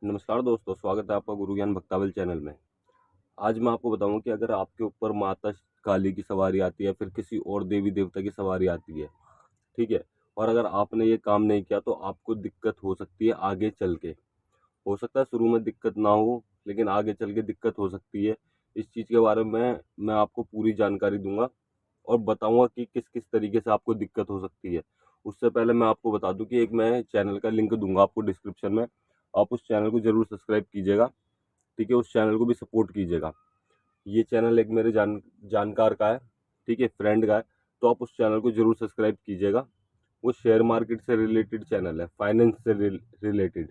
नमस्कार दोस्तों, स्वागत है आपका गुरु ज्ञान भक्तावल चैनल में। आज मैं आपको बताऊंगा कि अगर आपके ऊपर माता काली की सवारी आती है, फिर किसी और देवी देवता की सवारी आती है, ठीक है, और अगर आपने ये काम नहीं किया तो आपको दिक्कत हो सकती है आगे चल के। हो सकता है शुरू में दिक्कत ना हो, लेकिन आगे चल के दिक्कत हो सकती है। इस चीज़ के बारे में मैं आपको पूरी जानकारी दूंगा और बताऊंगा कि किस किस तरीके से आपको दिक्कत हो सकती है। उससे पहले मैं आपको बता दूं कि एक मैं चैनल का लिंक दूंगा आपको डिस्क्रिप्शन में। आप उस चैनल को जरूर सब्सक्राइब कीजिएगा, ठीक है, उस चैनल को भी सपोर्ट कीजिएगा। ये चैनल एक मेरे जानकार का है, ठीक है, फ्रेंड का है, तो आप उस चैनल को जरूर सब्सक्राइब कीजिएगा। वो शेयर मार्केट से रिलेटेड चैनल है, फाइनेंस से रिलेटेड।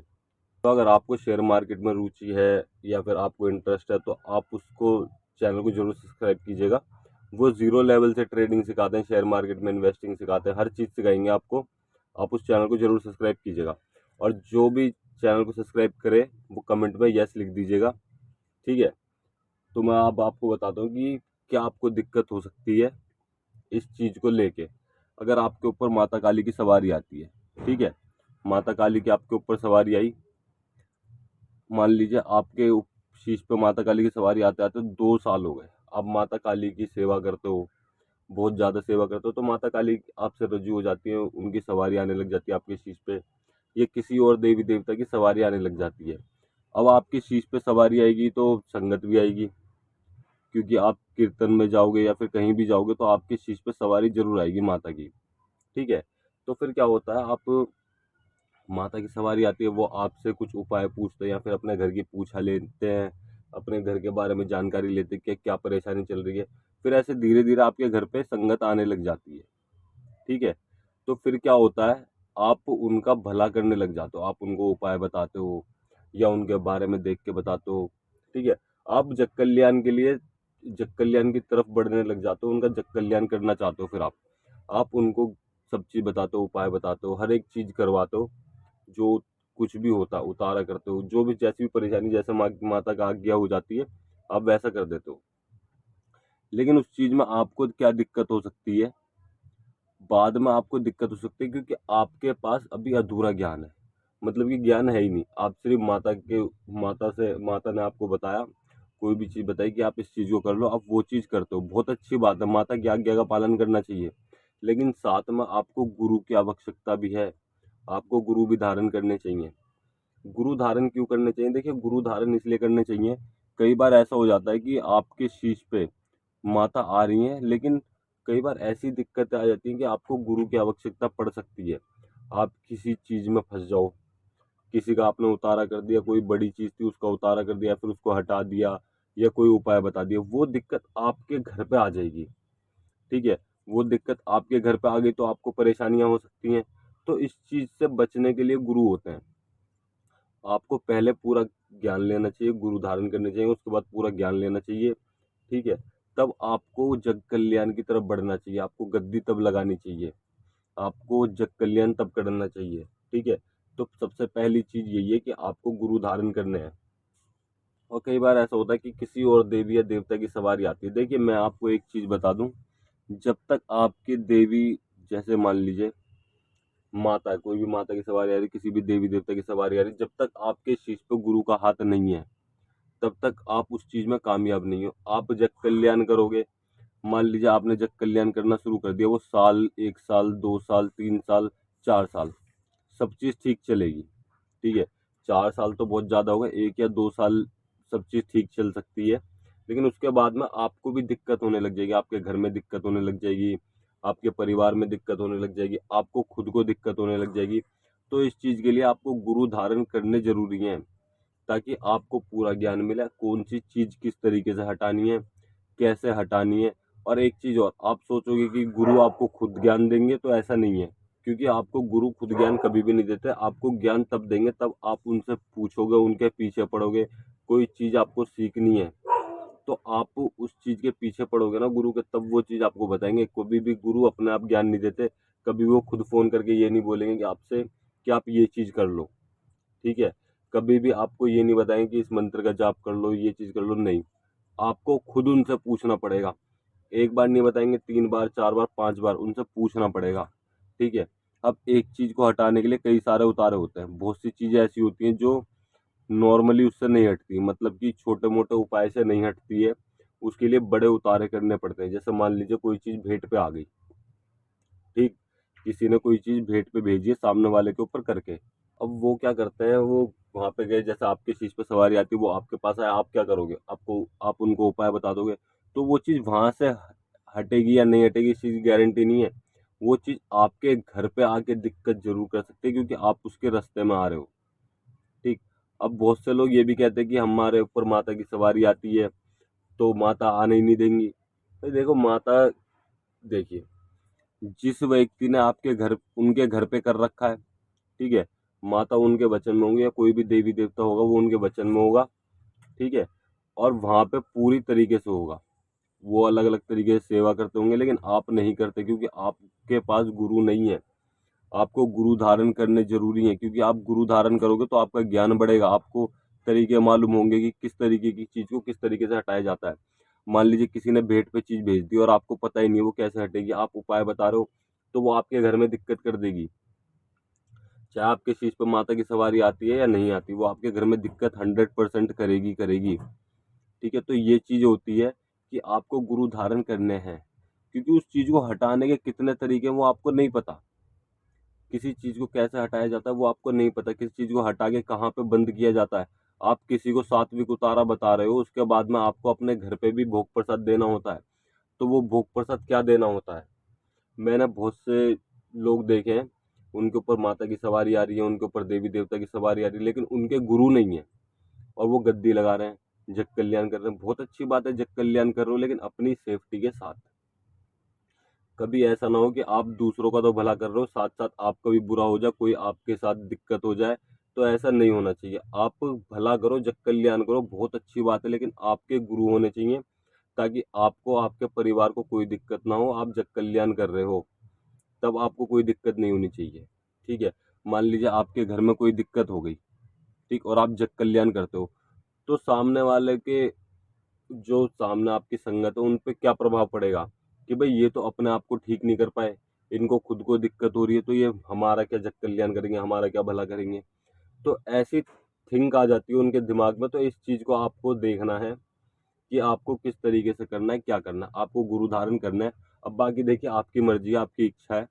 तो अगर आपको शेयर मार्केट में रुचि है या फिर आपको इंटरेस्ट है तो आप उसको चैनल को जरूर सब्सक्राइब कीजिएगा। वो जीरो लेवल से ट्रेडिंग सिखाते हैं, शेयर मार्केट में इन्वेस्टिंग सिखाते हैं, हर चीज़ सिखाएंगे आपको। आप उस चैनल को जरूर सब्सक्राइब कीजिएगा और जो भी चैनल को सब्सक्राइब करे वो कमेंट में यस लिख दीजिएगा, ठीक है। तो मैं अब आपको बताता हूँ कि क्या आपको दिक्कत हो सकती है इस चीज़ को लेके। अगर आपके ऊपर माता काली की सवारी आती है, ठीक है, माता काली की आपके ऊपर सवारी आई, मान लीजिए आपके शीश पे माता काली की सवारी आते आते 2 साल हो गए, आप माता काली की सेवा करते हो, बहुत ज़्यादा सेवा करते हो, तो माता काली आपसे रजू हो जाती है, उनकी सवारी आने लग जाती है आपके शीश पे। ये किसी और देवी देवता की सवारी आने लग जाती है। अब आपकी शीश पे सवारी आएगी तो संगत भी आएगी, क्योंकि आप कीर्तन में जाओगे या फिर कहीं भी जाओगे तो आपकी शीश पे सवारी जरूर आएगी माता की, ठीक है। तो फिर क्या होता है, आप माता की सवारी आती है, वो आपसे कुछ उपाय पूछते हैं या फिर अपने घर की पूछा लेते हैं, अपने घर के बारे में जानकारी लेते हैं कि क्या परेशानी चल रही है। फिर ऐसे धीरे धीरे आपके घर पे संगत आने लग जाती है, ठीक है। तो फिर क्या होता है, आप उनका भला करने लग जाते हो, आप उनको उपाय बताते हो या उनके बारे में देख के बताते हो, ठीक है। आप जग कल्याण के लिए, जग कल्याण की तरफ बढ़ने लग जाते हो, उनका जग कल्याण करना चाहते हो। फिर आप उनको सब चीज़ बताते हो, उपाय बताते हो, हर एक चीज़ करवाते हो, जो कुछ भी होता उतारा करते हो, जो भी जैसी भी परेशानी, जैसे माता का आज्ञा हो जाती है आप वैसा कर देते हो। लेकिन उस चीज में आपको क्या दिक्कत हो सकती है, बाद में आपको दिक्कत हो सकती है, क्योंकि आपके पास अभी अधूरा ज्ञान है। मतलब कि ज्ञान है ही नहीं, आप सिर्फ माता ने आपको बताया, कोई भी चीज बताई कि आप इस चीज को कर लो, आप वो चीज करते हो, बहुत अच्छी बात है, माता की आज्ञा का पालन करना चाहिए। लेकिन साथ में आपको गुरु की आवश्यकता भी है, आपको गुरु भी धारण करने चाहिए। गुरु धारण क्यों करने चाहिए? देखिए, गुरु धारण इसलिए करने चाहिए, कई बार ऐसा हो जाता है कि आपके शीश पे माता आ रही हैं, लेकिन कई बार ऐसी दिक्कतें आ जाती हैं कि आपको गुरु की आवश्यकता पड़ सकती है। आप किसी चीज में फंस जाओ, किसी का आपने उतारा कर दिया, कोई बड़ी चीज थी उसका उतारा कर दिया, फिर उसको हटा दिया या कोई उपाय बता दिया, वो दिक्कत आपके घर पे आ जाएगी, ठीक है। वो दिक्कत आपके घर पे आ गई तो आपको परेशानियां हो सकती हैं। तो इस चीज से बचने के लिए गुरु होते हैं। आपको पहले पूरा ज्ञान लेना चाहिए, गुरु धारण करने चाहिए, उसके बाद पूरा ज्ञान लेना चाहिए, ठीक है। तब आपको जग कल्याण की तरफ बढ़ना चाहिए, आपको गद्दी तब लगानी चाहिए, आपको जग कल्याण तब करना चाहिए, ठीक है। तो सबसे पहली चीज यही है कि आपको गुरु धारण करने हैं। और कई बार ऐसा होता है कि किसी और देवी या देवता की सवारी आती है। देखिए, मैं आपको एक चीज बता दूं, जब तक आपकी देवी, जैसे मान लीजिए माता है, कोई भी माता की सवारी आ रही, किसी भी देवी देवता की सवारी आ रही, जब तक आपके शीश पे गुरु का हाथ नहीं है तब तक आप उस चीज में कामयाब नहीं हो। आप जग कल्याण करोगे, मान लीजिए आपने जग कल्याण करना शुरू कर दिया, वो साल, 1 साल, 2 साल, 3 साल, 4 साल, सब चीज ठीक चलेगी, ठीक है। 4 साल तो बहुत ज्यादा होगा, 1 या 2 साल सब चीज ठीक चल सकती है। लेकिन उसके बाद में आपको भी दिक्कत होने लग जाएगी, आपके घर में दिक्कत होने लग जाएगी, आपके परिवार में दिक्कत होने लग जाएगी, आपको खुद को दिक्कत होने लग जाएगी। तो इस चीज के लिए आपको गुरु धारण करने जरूरी है, ताकि आपको पूरा ज्ञान मिले, कौन सी चीज किस तरीके से हटानी है, कैसे हटानी है। और एक चीज और, आप सोचोगे कि गुरु आपको खुद ज्ञान देंगे, तो ऐसा नहीं है, क्योंकि आपको गुरु खुद ज्ञान कभी भी नहीं देते। आपको ज्ञान तब देंगे तब आप उनसे पूछोगे, उनके पीछे पड़ोगे, कोई चीज आपको सीखनी है तो आप उस चीज के पीछे पड़ोगे ना गुरु के, तब वो चीज आपको बताएंगे। कभी भी गुरु अपने आप ज्ञान नहीं देते, कभी वो खुद फोन करके ये नहीं बोलेंगे कि आपसे कि आप ये चीज कर लो, ठीक है। कभी भी आपको ये नहीं बताएंगे कि इस मंत्र का जाप कर लो, ये चीज कर लो, नहीं। आपको खुद उनसे पूछना पड़ेगा। एक बार नहीं बताएंगे, 3 बार, 4 बार, 5 बार उनसे पूछना पड़ेगा, ठीक है। अब एक चीज को हटाने के लिए कई सारे उतारे होते हैं, बहुत सी चीजें ऐसी होती हैं जो नॉर्मली उससे नहीं हटती, मतलब कि छोटे मोटे उपाय से नहीं हटती है, उसके लिए बड़े उतारे करने पड़ते हैं। जैसे मान लीजिए कोई चीज़ भेंट पे आ गई, ठीक, किसी ने कोई चीज़ भेंट पे भेजी है सामने वाले के ऊपर करके, अब वो क्या करते हैं, वो वहां पे गए, जैसे आपकी चीज पे सवारी आती है, वो आपके पास आए, आप क्या करोगे, आप उनको उपाय बता दोगे, तो वो चीज वहां से हटेगी या नहीं हटेगी इस चीज की गारंटी नहीं है। वो चीज आपके घर पे आके दिक्कत जरूर कर सकती है, क्योंकि आप उसके रास्ते में आ रहे हो, ठीक। अब बहुत से लोग ये भी कहते हैं कि हमारे ऊपर माता की सवारी आती है तो माता आने ही नहीं देंगी। भाई देखो, माता, देखिए, जिस व्यक्ति ने आपके घर, उनके घर पे कर रखा है, ठीक है, माता उनके वचन में होंगे, या कोई भी देवी देवता होगा वो उनके वचन में होगा, ठीक है, और वहां पे पूरी तरीके से होगा। वो अलग अलग तरीके से सेवा करते होंगे, लेकिन आप नहीं करते, क्योंकि आपके पास गुरु नहीं है। आपको गुरु धारण करने जरूरी है, क्योंकि आप गुरु धारण करोगे तो आपका ज्ञान बढ़ेगा, आपको तरीके मालूम होंगे कि किस तरीके की चीज को किस तरीके से हटाया जाता है। मान लीजिए किसी ने भेंट पे चीज भेज दी और आपको पता ही नहीं है वो कैसे हटेगी, आप उपाय बता रहे हो, तो वो आपके घर में दिक्कत कर देगी। चाहे आपके शीश पे माता की सवारी आती है या नहीं आती, वो आपके घर में दिक्कत 100% करेगी करेगी, ठीक है। तो ये चीज होती है कि आपको गुरु धारण करने हैं, क्योंकि उस चीज को हटाने के कितने तरीके हैं वो आपको नहीं पता। किसी चीज को कैसे हटाया जाता है वो आपको नहीं पता, किसी चीज को हटा के कहाँ पे बंद किया जाता है। आप किसी को सात्विक उतारा बता रहे हो, उसके बाद में आपको अपने घर पे भी भोग प्रसाद देना होता है। तो वो भोग प्रसाद क्या देना होता है, मैंने बहुत से लोग देखे हैं, उनके ऊपर माता की सवारी आ रही है, उनके ऊपर देवी देवता की सवारी आ रही है, लेकिन उनके गुरु नहीं है, और वो गद्दी लगा रहे हैं, जग कल्याण कर रहे हैं। बहुत अच्छी बात है, जग कल्याण कर रहे हो, लेकिन अपनी सेफ्टी के साथ। कभी ऐसा ना हो कि आप दूसरों का तो भला कर रहे हो, साथ साथ आपका भी बुरा हो जाए, कोई आपके साथ दिक्कत हो जाए, तो ऐसा नहीं होना चाहिए। आप भला करो, जग कल्याण करो, बहुत अच्छी बात है, लेकिन आपके गुरु होने चाहिए, ताकि आपको, आपके परिवार को कोई दिक्कत ना हो। आप जग कल्याण कर रहे हो तब आपको कोई दिक्कत नहीं होनी चाहिए, ठीक है। मान लीजिए आपके घर में कोई दिक्कत हो गई, ठीक, और आप जग कल्याण करते हो, तो सामने वाले के, जो सामने आपकी संगत है, उन पे क्या प्रभाव पड़ेगा कि भाई ये तो अपने आप को ठीक नहीं कर पाए, इनको खुद को दिक्कत हो रही है, तो ये हमारा क्या जग कल्याण करेंगे, हमारा क्या भला करेंगे। तो ऐसी थिंक आ जाती है उनके दिमाग में। तो इस चीज को आपको देखना है कि आपको किस तरीके से करना है, क्या करना है, आपको गुरु धारण करना है। अब बाकी देखिए, आपकी मर्जी है, आपकी इच्छा है,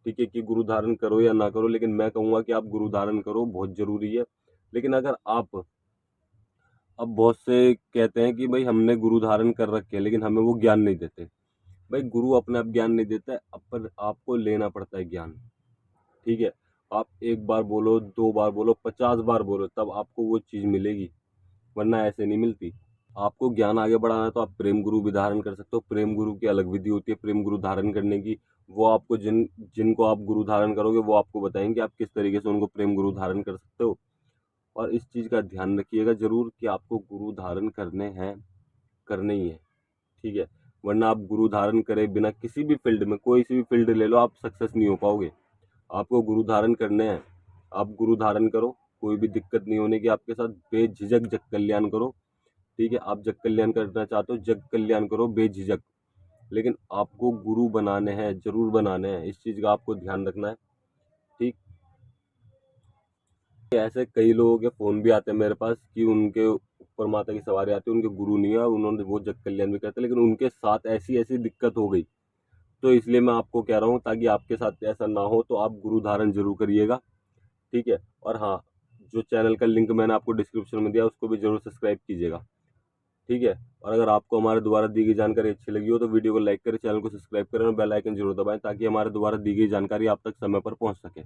ठीक है, कि गुरु धारण करो या ना करो, लेकिन मैं कहूंगा कि आप गुरु धारण करो, बहुत जरूरी है। लेकिन अगर आप, अब बहुत से कहते हैं कि भाई हमने गुरु धारण कर रखे हैं लेकिन हमें वो ज्ञान नहीं देते। भाई गुरु अपने आप ज्ञान नहीं देता है, पर आपको लेना पड़ता है ज्ञान, ठीक है। आप एक बार बोलो, दो बार बोलो, 50 बार बोलो, तब आपको वो चीज मिलेगी, वरना ऐसे नहीं मिलती। आपको ज्ञान आगे बढ़ाना है तो आप प्रेम गुरु भी धारण कर सकते हो। प्रेम गुरु की अलग विधि होती है प्रेम गुरु धारण करने की। वो आपको, जिनको आप गुरु धारण करोगे, वो आपको बताएंगे आप किस तरीके से उनको प्रेम गुरु धारण कर सकते हो। और इस चीज का ध्यान रखिएगा जरूर कि आपको गुरु धारण करने हैं, करने ही है, ठीक है। वरना आप गुरु धारण करे बिना किसी भी फील्ड में, कोई सी भी फील्ड ले लो, आप सक्सेस नहीं हो पाओगे। आपको गुरु धारण करने हैं, आप गुरु धारण करो, कोई भी दिक्कत नहीं होने की आपके साथ, बेझिझक जग कल्याण करो, ठीक है। आप जग कल्याण करना चाहते हो, जग कल्याण करो बेझिझक, लेकिन आपको गुरु बनाने हैं, जरूर बनाने हैं, इस चीज का आपको ध्यान रखना है, ठीक। ऐसे कई लोगों के फोन भी आते हैं मेरे पास कि उनके ऊपर माता की सवारी आती है, उनके गुरु नहीं है, उन्होंने वो जग कल्याण भी करते, लेकिन उनके साथ ऐसी ऐसी दिक्कत हो गई। तो इसलिए मैं आपको कह रहा हूँ, ताकि आपके साथ ऐसा ना हो, तो आप गुरु धारण जरूर करिएगा, ठीक है। और हाँ, जो चैनल का लिंक मैंने आपको डिस्क्रिप्शन में दिया, उसको भी जरूर सब्सक्राइब कीजिएगा, ठीक है। और अगर आपको हमारे द्वारा दी गई जानकारी अच्छी लगी हो तो वीडियो को लाइक करें, चैनल को सब्सक्राइब करें और बेल आइकन जरूर दबाएं, ताकि हमारे द्वारा दी गई जानकारी आप तक समय पर पहुंच सके।